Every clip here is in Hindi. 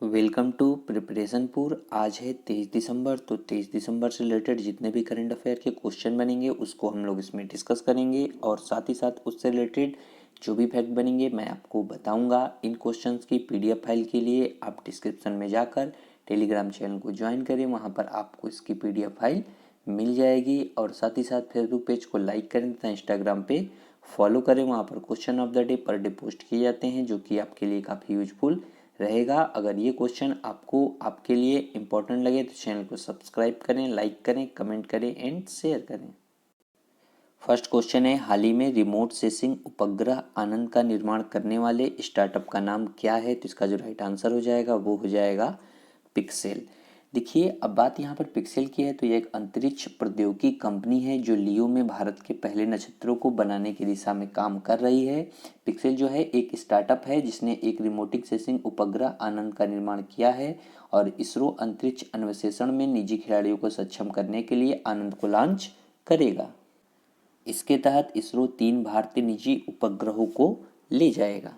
Welcome to प्रिपरेशनपुर। आज है 23 दिसंबर। तो 23 दिसंबर से रिलेटेड जितने भी करंट अफेयर के क्वेश्चन बनेंगे उसको हम लोग इसमें डिस्कस करेंगे और साथ ही साथ उससे रिलेटेड जो भी फैक्ट बनेंगे मैं आपको बताऊंगा। इन क्वेश्चंस की पीडीएफ फाइल के लिए आप डिस्क्रिप्शन में जाकर टेलीग्राम चैनल को ज्वाइन करें, वहाँ पर आपको इसकी पीडीएफ फाइल मिल जाएगी। और साथ ही साथ फेसबुक पेज को लाइक करें तथा इंस्टाग्राम पे फॉलो करें, वहाँ पर question of the day per day post किए जाते हैं जो कि आपके लिए काफ़ी यूजफुल रहेगा। अगर ये क्वेश्चन आपको आपके लिए इम्पोर्टेंट लगे तो चैनल को सब्सक्राइब करें, लाइक करें, कमेंट करें एंड शेयर करें। फर्स्ट क्वेश्चन है, हाल ही में रिमोट सेंसिंग उपग्रह आनंद का निर्माण करने वाले स्टार्टअप का नाम क्या है? तो इसका जो राइट आंसर हो जाएगा वो हो जाएगा पिक्सेल। देखिए, अब बात यहाँ पर पिक्सेल की है तो ये एक अंतरिक्ष प्रौद्योगिकी कंपनी है जो लियो में भारत के पहले नक्षत्रों को बनाने की दिशा में काम कर रही है। पिक्सेल जो है एक स्टार्टअप है जिसने एक रिमोटिक सेंसिंग उपग्रह आनंद का निर्माण किया है और इसरो अंतरिक्ष अन्वेषण में निजी खिलाड़ियों को सक्षम करने के लिए आनंद को लॉन्च करेगा। इसके तहत इसरो 3 भारतीय निजी उपग्रहों को ले जाएगा।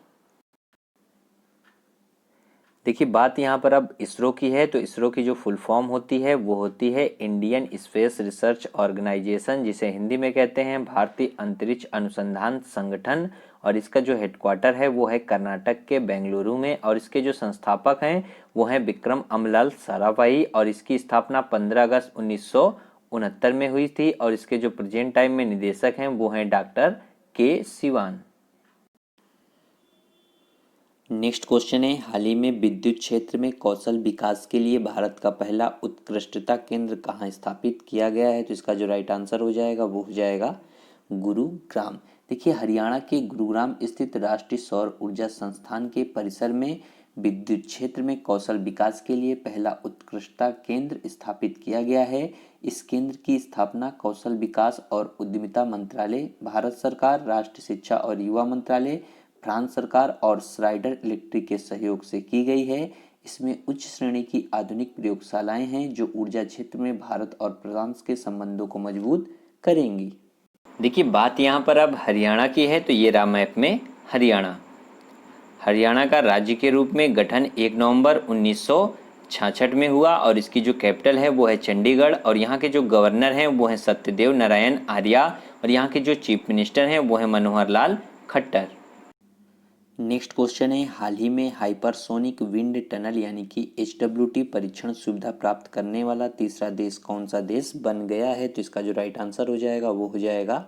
देखिए, बात यहाँ पर अब इसरो की है तो इसरो की जो फुल फॉर्म होती है वो होती है इंडियन स्पेस रिसर्च ऑर्गेनाइजेशन, जिसे हिंदी में कहते हैं भारतीय अंतरिक्ष अनुसंधान संगठन। और इसका जो हेडक्वार्टर है वो है कर्नाटक के बेंगलुरु में और इसके जो संस्थापक हैं वो हैं विक्रम अमलाल साराभाई और इसकी स्थापना 15 अगस्त 1969 में हुई थी। और इसके जो प्रेजेंट टाइम में निदेशक हैं वो हैं डॉक्टर के सिवान। नेक्स्ट क्वेश्चन है, हाल ही में विद्युत क्षेत्र में कौशल विकास के लिए भारत का पहला उत्कृष्टता केंद्र कहाँ स्थापित किया गया है? तो इसका जो राइट आंसर हो जाएगा वो हो जाएगा गुरुग्राम। देखिए, हरियाणा के गुरुग्राम स्थित राष्ट्रीय सौर ऊर्जा संस्थान के परिसर में विद्युत क्षेत्र में कौशल विकास के लिए पहला उत्कृष्टता केंद्र स्थापित किया गया है। इस केंद्र की स्थापना कौशल विकास और उद्यमिता मंत्रालय, भारत सरकार, राष्ट्रीय शिक्षा और युवा मंत्रालय, फ्रांस सरकार और श्राइडर इलेक्ट्रिक के सहयोग से की गई है। इसमें उच्च श्रेणी की आधुनिक प्रयोगशालाएं हैं जो ऊर्जा क्षेत्र में भारत और फ्रांस के संबंधों को मजबूत करेंगी। देखिए, बात यहाँ पर अब हरियाणा की है तो ये रहा मैप में हरियाणा। हरियाणा का राज्य के रूप में गठन 1 नवंबर 1966 में हुआ और इसकी जो कैपिटल है वो है चंडीगढ़ और यहाँ के जो गवर्नर हैं वो हैं सत्यदेव नारायण आर्या और यहाँ के जो चीफ मिनिस्टर हैं वो हैं मनोहर लाल खट्टर। नेक्स्ट क्वेश्चन है, हाल ही में हाइपरसोनिक विंड टनल यानी कि HWT परीक्षण सुविधा प्राप्त करने वाला तीसरा देश कौन सा देश बन गया है? तो इसका जो राइट आंसर हो जाएगा वो हो जाएगा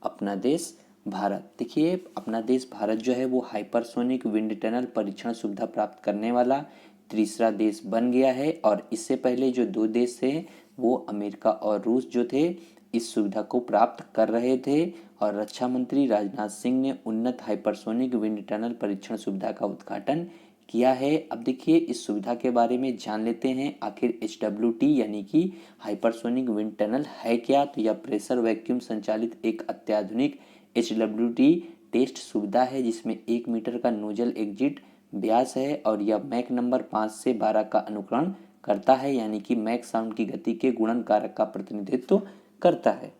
अपना देश भारत। देखिए, अपना देश भारत जो है वो हाइपरसोनिक विंड टनल परीक्षण सुविधा प्राप्त करने वाला तीसरा देश बन गया है और इससे पहले जो 2 देश थे वो अमेरिका और रूस जो थे इस सुविधा को प्राप्त कर रहे थे। और रक्षा मंत्री राजनाथ सिंह ने उन्नत हाइपरसोनिक विंड टनल परीक्षण सुविधा का उद्घाटन किया है। अब देखिए, इस सुविधा के बारे में जान लेते हैं आखिर HWT यानी कि हाइपरसोनिक विंड टनल है क्या? तो यह प्रेशर वैक्यूम संचालित एक अत्याधुनिक HWT टेस्ट सुविधा है जिसमें 1 मीटर का नोजल एग्जिट व्यास है और यह मैक नंबर 5 से 12 का अनुकरण करता है, यानी कि मैक साउंड की गति के गुणन कारक का प्रतिनिधित्व करता है।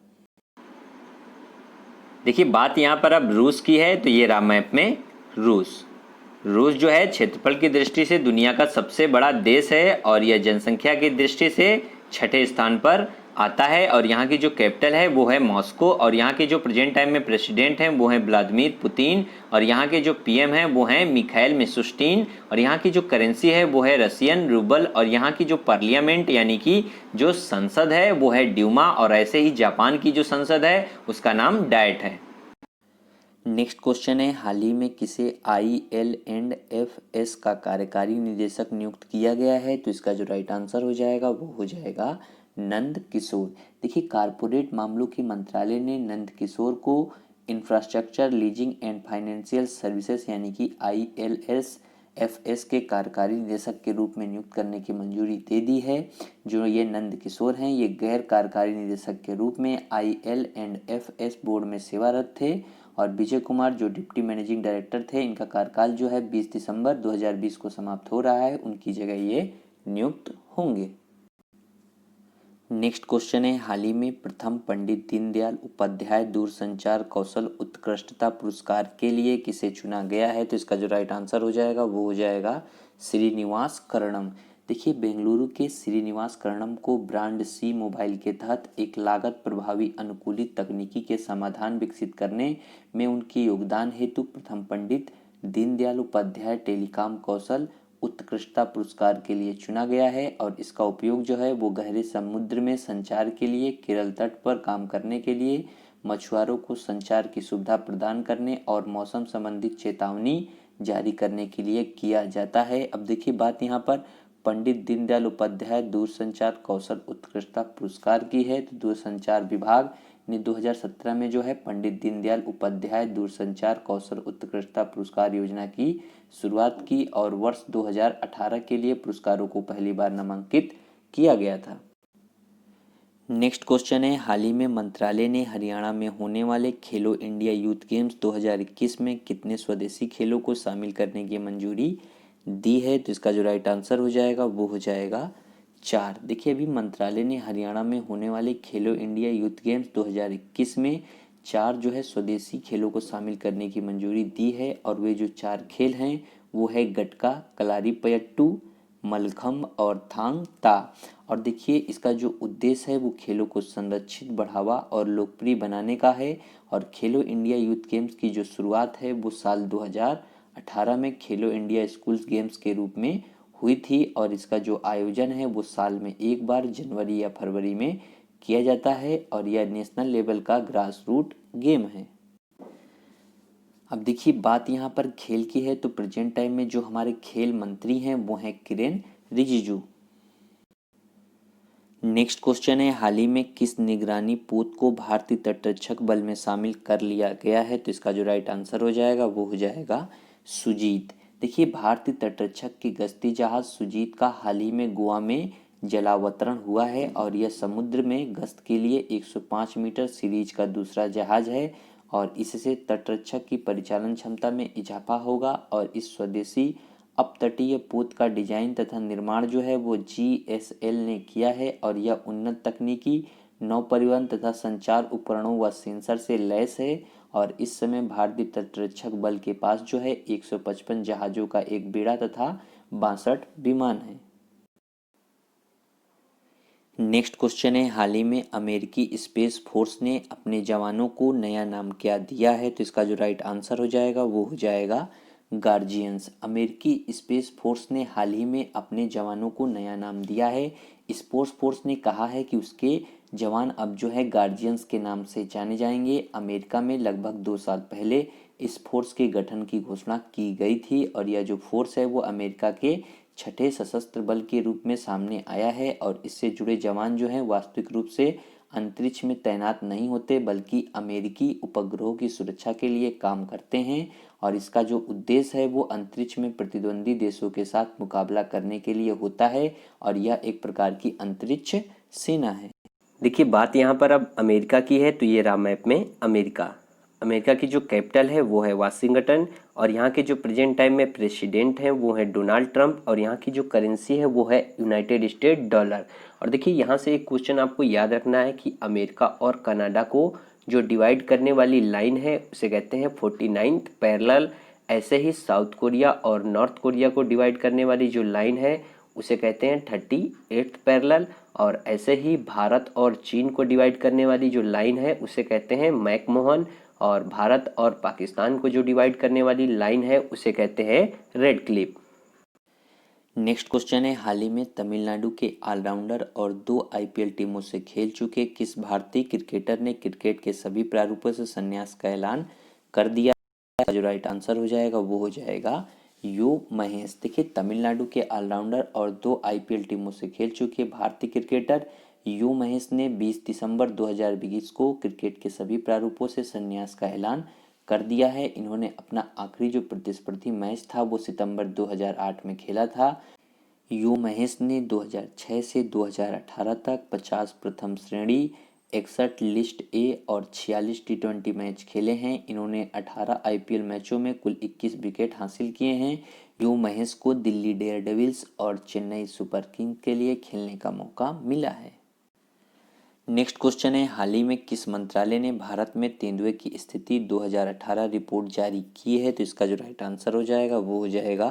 देखिए, बात यहाँ पर अब रूस की है तो ये रहा मैप में रूस। रूस जो है क्षेत्रफल की दृष्टि से दुनिया का सबसे बड़ा देश है और यह जनसंख्या की दृष्टि से 6ठे स्थान पर आता है और यहाँ की जो कैपिटल है वो है मॉस्को और यहाँ के जो प्रेजेंट टाइम में प्रेसिडेंट हैं वो हैं व्लादिमीर पुतिन और यहाँ के जो पीएम हैं वो हैं मिखाइल मिशुस्टिन और यहाँ की जो करेंसी है वो है रशियन रूबल और यहाँ की जो पार्लियामेंट यानी कि जो संसद है वो है ड्यूमा और ऐसे ही जापान की जो संसद है उसका नाम डाइट है। नेक्स्ट क्वेश्चन है, हाल ही में किसे IL&FS का कार्यकारी निदेशक नियुक्त किया गया है? तो इसका जो राइट आंसर हो जाएगा वो हो जाएगा नंद किशोर। देखिए, कारपोरेट मामलों के मंत्रालय ने नंद किशोर को infrastructure leasing and financial services यानी कि ILSFS के कार्यकारी निदेशक के रूप में नियुक्त करने की मंजूरी दे दी है। जो ये नंद किशोर हैं ये गैर कार्यकारी निदेशक के रूप में IL&FS बोर्ड में सेवारत थे और विजय कुमार जो डिप्टी मैनेजिंग डायरेक्टर थे इनका कार्यकाल जो है 20 दिसंबर 2020 को समाप्त हो रहा है, उनकी जगह ये नियुक्त होंगे। नेक्स्ट क्वेश्चन है, हाल ही में प्रथम पंडित दीनदयाल उपाध्याय दूरसंचार कौशल उत्कृष्टता पुरस्कार के लिए किसे चुना गया है? तो इसका जो राइट आंसर हो जाएगा वो हो जाएगा श्रीनिवास करणम। देखिए, बेंगलुरु के श्रीनिवास करणम को ब्रांड सी मोबाइल के तहत एक लागत प्रभावी अनुकूलित तकनीकी के समाधान विकसित करने में उनके योगदान हेतु प्रथम पंडित दीनदयाल उपाध्याय टेलीकॉम कौशल उत्कृष्टता पुरस्कार के लिए चुना गया है। और इसका उपयोग जो है वो गहरे समुद्र में संचार के लिए, केरल तट पर काम करने के लिए, मछुआरों को संचार की सुविधा प्रदान करने और मौसम संबंधित चेतावनी जारी करने के लिए किया जाता है। अब देखिए, बात यहाँ पर पंडित दीनदयाल उपाध्याय दूरसंचार कौशल उत्कृष्टता पुरस्कार की है। तो दूरसंचार विभाग ने 2017 में जो है पंडित दीनदयाल उपाध्याय दूरसंचार कौशल उत्कृष्टता पुरस्कार योजना की शुरुआत की और वर्ष 2018 के लिए पुरस्कारों को पहली बार नामांकित किया गया था। नेक्स्ट क्वेश्चन है, हाल ही में मंत्रालय ने हरियाणा में होने वाले खेलो इंडिया यूथ गेम्स 2021 में कितने स्वदेशी खेलों को शामिल करने की मंजूरी दी है? तो इसका जो राइट आंसर हो जाएगा वो हो जाएगा 4। देखिए, अभी मंत्रालय ने हरियाणा में होने वाले खेलो इंडिया यूथ गेम्स 2021 में 4 जो है स्वदेशी खेलों को शामिल करने की मंजूरी दी है। और वे जो 4 खेल हैं वो है गटका, कलारीपयट्टू, मलखम्ब और थांग ता। और देखिए, इसका जो उद्देश्य है वो खेलों को संरक्षित, बढ़ावा और लोकप्रिय बनाने का है। और खेलो इंडिया यूथ गेम्स की जो शुरुआत है वो साल 2018 में खेलो इंडिया स्कूल्स गेम्स के रूप में हुई थी। और इसका जो आयोजन है वो साल में एक बार जनवरी या फरवरी में किया जाता है और यह नेशनल लेवल का ग्रास रूट गेम है। अब देखिए, बात यहाँ पर खेल की है तो प्रेजेंट टाइम में जो हमारे खेल मंत्री हैं वो हैं किरेन रिजिजू। नेक्स्ट क्वेश्चन है, हाल ही में किस निगरानी पोत को भारतीय तटरक्षक बल में शामिल कर लिया गया है? तो इसका जो राइट आंसर हो जाएगा वो हो जाएगा सुजीत। देखिए, भारतीय तटरक्षक की गश्ती जहाज सुजीत का हाल ही में गोवा में जलावतरण हुआ है और यह समुद्र में गश्त के लिए 105 मीटर सीरीज का दूसरा जहाज है। और इससे तटरक्षक की परिचालन क्षमता में इजाफा होगा। और इस स्वदेशी अपतटीय पोत का डिजाइन तथा निर्माण जो है वो GSL ने किया है और यह उन्नत तकनीकी, नौ परिवहन तथा संचार उपकरणों व सेंसर से लैस है। और इस समय भारतीय तटरक्षक बल के पास जो है 155 जहाजों का एक बेड़ा तथा 62 विमान है। नेक्स्ट क्वेश्चन है, हाल ही में अमेरिकी स्पेस फोर्स ने अपने जवानों को नया नाम क्या दिया है? तो इसका जो राइट आंसर हो जाएगा वो हो जाएगा गार्जियंस। अमेरिकी स्पेस फोर्स ने हाल ही में अपने जवानों को नया नाम दिया है। स्पेस फोर्स ने कहा है कि उसके जवान अब जो है गार्जियंस के नाम से जाने जाएंगे। अमेरिका में लगभग 2 साल पहले इस फोर्स के गठन की घोषणा की गई थी और यह जो फोर्स है वो अमेरिका के 6ठे सशस्त्र बल के रूप में सामने आया है। और इससे जुड़े जवान जो हैं वास्तविक रूप से अंतरिक्ष में तैनात नहीं होते बल्कि अमेरिकी उपग्रहों की सुरक्षा के लिए काम करते हैं। और इसका जो उद्देश्य है वो अंतरिक्ष में प्रतिद्वंदी देशों के साथ मुकाबला करने के लिए होता है और यह एक प्रकार की अंतरिक्ष सेना है। देखिए, बात यहाँ पर अब अमेरिका की है तो ये रहा मैप में अमेरिका। अमेरिका की जो कैपिटल है वो है वाशिंगटन और यहाँ के जो प्रेजेंट टाइम में प्रेसिडेंट हैं वो है डोनाल्ड ट्रंप और यहाँ की जो करेंसी है वो है यूनाइटेड स्टेट डॉलर। और देखिए, यहाँ से एक क्वेश्चन आपको याद रखना है कि अमेरिका और कनाडा को जो डिवाइड करने वाली लाइन है उसे कहते हैं 49th पैरेलल। ऐसे ही साउथ कोरिया और नॉर्थ कोरिया को डिवाइड करने वाली जो लाइन है उसे कहते हैं 38th पैरेलल। और ऐसे ही भारत और चीन को डिवाइड करने वाली जो लाइन है उसे कहते हैं मैकमोहन। और भारत और पाकिस्तान को जो डिवाइड करने वाली लाइन है उसे कहते हैं रेड क्लिफ। नेक्स्ट क्वेश्चन है, हाल ही में तमिलनाडु के ऑलराउंडर और 2 IPL टीमों से खेल चुके किस भारतीय क्रिकेटर ने क्रिकेट के सभी प्रारूपों से संन्यास का ऐलान कर दिया? जो राइट आंसर हो जाएगा वो हो जाएगा यू महेश। देखिए, तमिलनाडु के ऑलराउंडर और 2 IPL टीमों से खेल चुके भारतीय क्रिकेटर यू महेश ने 20 दिसंबर 2020 को क्रिकेट के सभी प्रारूपों से संन्यास का ऐलान कर दिया है। इन्होंने अपना आखिरी जो प्रतिस्पर्धी मैच था वो सितंबर 2008 में खेला था। यू महेश ने 2006 से 2018 तक 50 प्रथम श्रेणी, 61 लिस्ट ए और 46 T20 मैच खेले हैं। इन्होंने 18 IPL मैचों में कुल 21 विकेट हासिल किए हैं। यू महेश को दिल्ली डेयरडेविल्स और चेन्नई सुपर किंग्स के लिए खेलने का मौका मिला है। नेक्स्ट क्वेश्चन है, हाल ही में किस मंत्रालय ने भारत में तेंदुए की स्थिति 2018 रिपोर्ट जारी की है? तो इसका जो राइट आंसर हो जाएगा वो हो जाएगा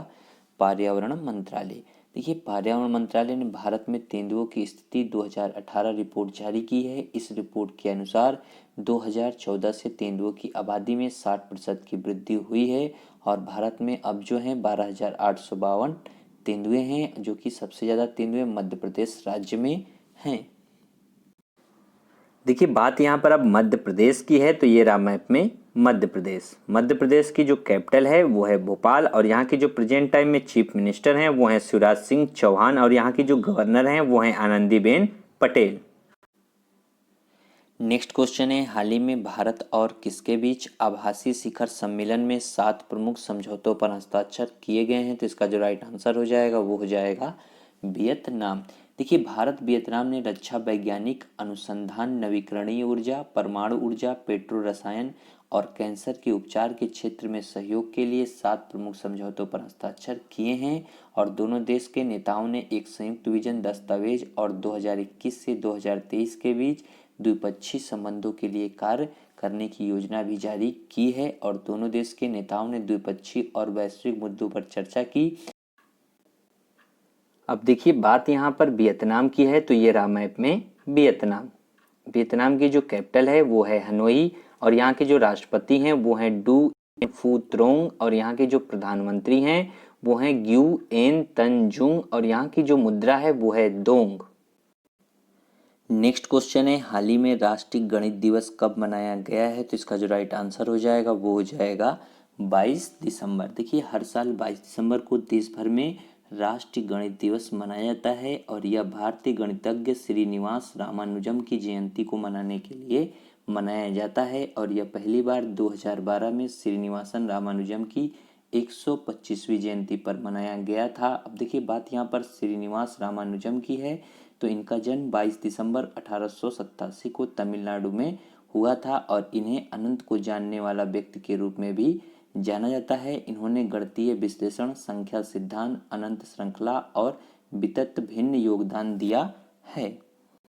पर्यावरण मंत्रालय। देखिए, पर्यावरण मंत्रालय ने भारत में तेंदुओं की स्थिति 2018 रिपोर्ट जारी की है। इस रिपोर्ट के अनुसार 2014 से तेंदुओं की आबादी में 60% की वृद्धि हुई है और भारत में अब जो है 12,852 तेंदुए हैं, जो कि सबसे ज़्यादा तेंदुए मध्य प्रदेश राज्य में हैं। देखिए, बात यहाँ पर अब मध्य प्रदेश की है, तो ये रहा मैप में मध्य प्रदेश। मध्य प्रदेश की जो कैपिटल है वो है भोपाल और यहाँ की जो प्रेजेंट टाइम में चीफ मिनिस्टर हैं वो हैं शिवराज सिंह चौहान और यहाँ की जो गवर्नर हैं वो हैं आनंदीबेन पटेल। नेक्स्ट क्वेश्चन है, हाल ही में भारत और किसके बीच आभासी शिखर सम्मेलन में 7 प्रमुख समझौतों पर हस्ताक्षर किए गए हैं? तो इसका जो राइट आंसर हो जाएगा वो हो जाएगा वियतनाम। देखिए, भारत वियतनाम ने रक्षा, वैज्ञानिक अनुसंधान, नवीकरणीय ऊर्जा, परमाणु ऊर्जा, पेट्रो रसायन और कैंसर के उपचार के क्षेत्र में सहयोग के लिए 7 प्रमुख समझौतों पर हस्ताक्षर किए हैं और दोनों देश के नेताओं ने एक संयुक्त विजन दस्तावेज और 2021 से 2023 के बीच द्विपक्षीय संबंधों के लिए कार्य करने की योजना भी जारी की है और दोनों देश के नेताओं ने द्विपक्षीय और वैश्विक मुद्दों पर चर्चा की। अब देखिए, बात यहाँ पर वियतनाम की है, तो ये रहा मैप में वियतनाम। वियतनाम की जो कैपिटल है वो है हनोई और यहाँ के जो राष्ट्रपति हैं वो हैं डू फू त्रोंग और यहाँ के जो प्रधानमंत्री हैं वो हैं ग्यू एन तन जुंग और यहाँ की जो मुद्रा है वो है दोंग। नेक्स्ट क्वेश्चन है, हाल ही में राष्ट्रीय गणित दिवस कब मनाया गया है? तो इसका जो राइट आंसर हो जाएगा वो हो जाएगा 22 दिसंबर। देखिए, हर साल 22 दिसंबर को देश भर में राष्ट्रीय गणित दिवस मनाया जाता है और यह भारतीय गणितज्ञ श्रीनिवास रामानुजम की जयंती को मनाने के लिए मनाया जाता है और यह पहली बार 2012 में श्रीनिवासन रामानुजम की 125वीं जयंती पर मनाया गया था। अब देखिए, बात यहाँ पर श्रीनिवास रामानुजम की है, तो इनका जन्म 22 दिसंबर 1887 को तमिलनाडु में हुआ था और इन्हें अनंत को जानने वाला व्यक्ति के रूप में भी जाना जाता है। इन्होंने गणितीय विश्लेषण, संख्या सिद्धांत, अनंत श्रृंखला और वितत भिन्न योगदान दिया है।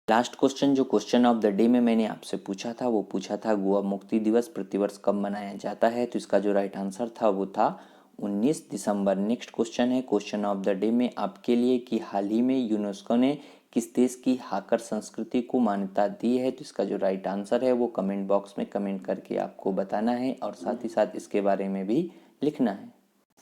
लास्ट क्वेश्चन, जो क्वेश्चन ऑफ द डे में मैंने आपसे पूछा था वो पूछा था गोवा मुक्ति दिवस प्रतिवर्ष कब मनाया जाता है? तो इसका जो राइट आंसर था वो था 19 दिसंबर। नेक्स्ट क्वेश्चन है क्वेश्चन ऑफ द डे में आपके लिए कि हाल ही में यूनेस्को ने किस देश की हाकर संस्कृति को मान्यता दी है? तो इसका जो राइट आंसर है वो कमेंट बॉक्स में कमेंट करके आपको बताना है और साथ ही साथ इसके बारे में भी लिखना है।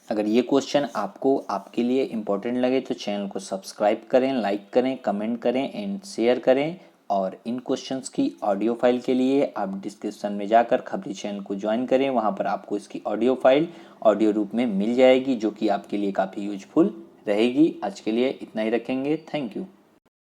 अगर ये क्वेश्चन आपको आपके लिए इम्पोर्टेंट लगे तो चैनल को सब्सक्राइब करें, लाइक करें, कमेंट करें एंड शेयर करें और इन क्वेश्चंस की ऑडियो फाइल के लिए आप डिस्क्रिप्शन में जाकर खबरी चैनल को ज्वाइन करें। वहाँ पर आपको इसकी ऑडियो फाइल ऑडियो रूप में मिल जाएगी जो कि आपके लिए काफ़ी यूजफुल रहेगी। आज के लिए इतना ही रखेंगे। Thank you.